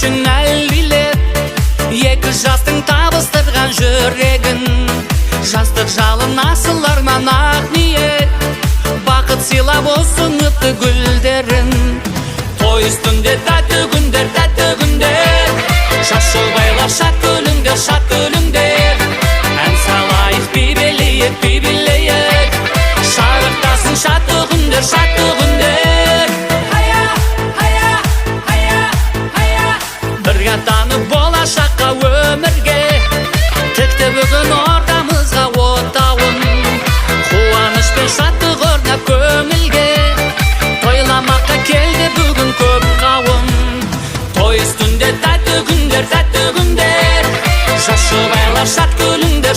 үшін әлдилеп, екі жастың табыстырған жүрегін. Жастық жалын асыл арман ақ ниет, бақыт сыйлап осы үмітті гүлдерін. Той үстінде тәтті күндер, шашылбайлар шат күліңдер. Ән салайық, би билейік, шарықтасын шатты күндер. Бірге танып болашаққа өмірге, тікті бүгін ортамызға отауын. Қуаныш пен шаттық орнап көңілге, тойламаққа келді бүгін көп қауым. Той үстінде тәтті күндер, шашып айлар шат күліңдер.